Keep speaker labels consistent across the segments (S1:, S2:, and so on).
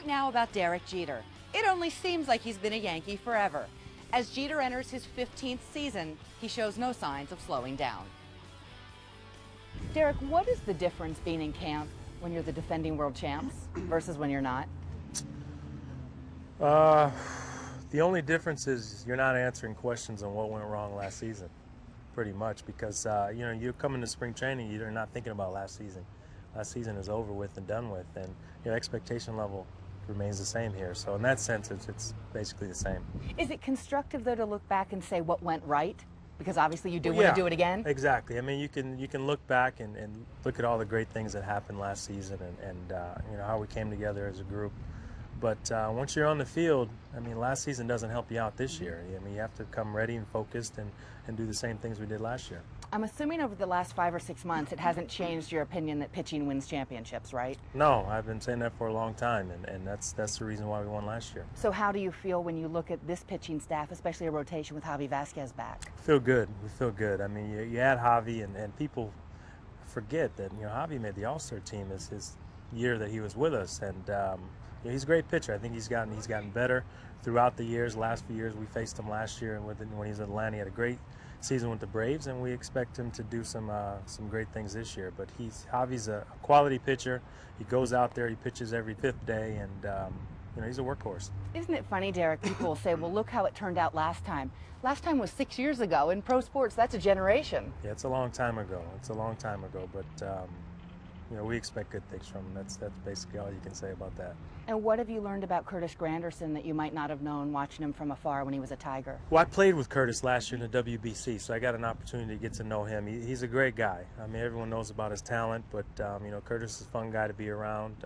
S1: talk now about Derek Jeter. It only seems like he's been a Yankee forever. As Jeter enters his 15th season, he shows no signs of slowing down. Derek, what is the difference being in camp when you're the defending world champs versus when you're not?
S2: The only difference is you're not answering questions on what went wrong last season, pretty much, because you're coming to spring training, you're not thinking about last season. Last season is over with and done with, and your expectation level remains the same here. So in that sense, it's basically the same.
S1: Is it constructive, though, to look back and say what went right? Because obviously you do want to do it again?
S2: Exactly. I mean, you can look back and look at all the great things that happened last season and how we came together as a group. But once you're on the field, I mean, last season doesn't help you out this year. I mean, you have to come ready and focused and do the same things we did last year.
S1: I'm assuming over the last 5 or 6 months it hasn't changed your opinion that pitching wins championships, right?
S2: No, I've been saying that for a long time, and that's the reason why we won last year.
S1: So how do you feel when you look at this pitching staff, especially a rotation with Javi Vasquez back?
S2: Feel good. We feel good. I mean, you add Javi, and people forget that Javi made the All-Star team as his year that he was with us, and he's a great pitcher. I think he's gotten better throughout the years. Last few years, we faced him last year, and when he was in Atlanta, he had a great season with the Braves, and we expect him to do some great things this year. But Javi's a quality pitcher. He goes out there, he pitches every 5th day, and he's a workhorse.
S1: Isn't it funny, Derek? People will say, "Well, look how it turned out last time." Last time was 6 years ago. In pro sports, that's a generation.
S2: Yeah, it's a long time ago. But we expect good things from him. That's basically all you can say about that.
S1: And what have you learned about Curtis Granderson that you might not have known watching him from afar when he was a Tiger?
S2: Well, I played with Curtis last year in the WBC, so I got an opportunity to get to know him. He's a great guy. I mean, everyone knows about his talent, but Curtis is a fun guy to be around.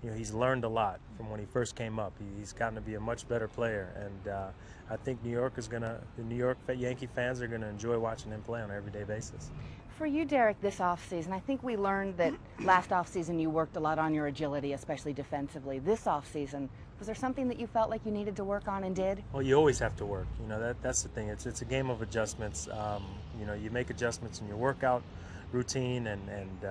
S2: He's learned a lot from when he first came up. He's gotten to be a much better player, and I think the New York Yankee fans are gonna enjoy watching him play on an everyday basis.
S1: For you, Derek, this offseason, I think we learned that last offseason you worked a lot on your agility, especially defensively. This offseason, was there something that you felt like you needed to work on and did?
S2: Well, you always have to work. That's the thing. It's a game of adjustments. You make adjustments in your workout routine, and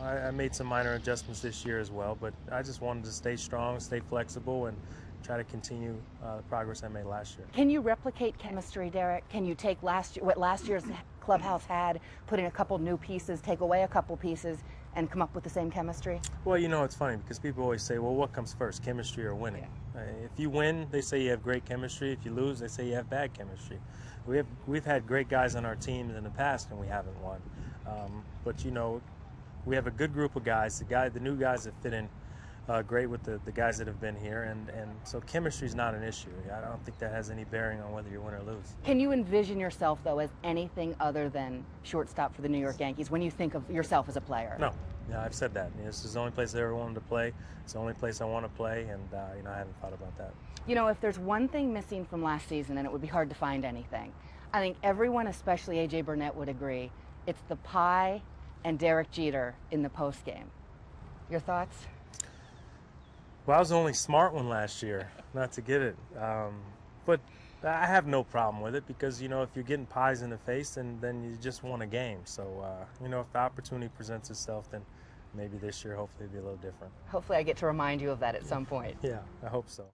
S2: I made some minor adjustments this year as well. But I just wanted to stay strong, stay flexible, and try to continue the progress I made last year.
S1: Can you replicate chemistry, Derek? Can you take what last year's clubhouse had, put in a couple new pieces, take away a couple pieces, and come up with the same chemistry?
S2: Well, it's funny because people always say, well, what comes first, chemistry or winning?
S1: Yeah.
S2: If you win, they say you have great chemistry. If you lose, they say you have bad chemistry. We've had great guys on our teams in the past, and we haven't won. But we have a good group of guys. The new guys that fit in great with the guys that have been here, and so chemistry is not an issue. I don't think that has any bearing on whether you win or lose.
S1: Can you envision yourself, though, as anything other than shortstop for the New York Yankees when you think of yourself as a player?
S2: No. Yeah, I've said that. This is the only place I ever wanted to play. It's the only place I want to play, and I haven't thought about that.
S1: If there's one thing missing from last season, and it would be hard to find anything, I think everyone, especially A.J. Burnett, would agree, it's the pie and Derek Jeter in the postgame. Your thoughts?
S2: Well, I was the only smart one last year not to get it. But I have no problem with it because, if you're getting pies in the face, then you just won a game. So, if the opportunity presents itself, then maybe this year, hopefully, it'll be a little different.
S1: Hopefully I get to remind you of that at some point.
S2: Yeah, I hope so.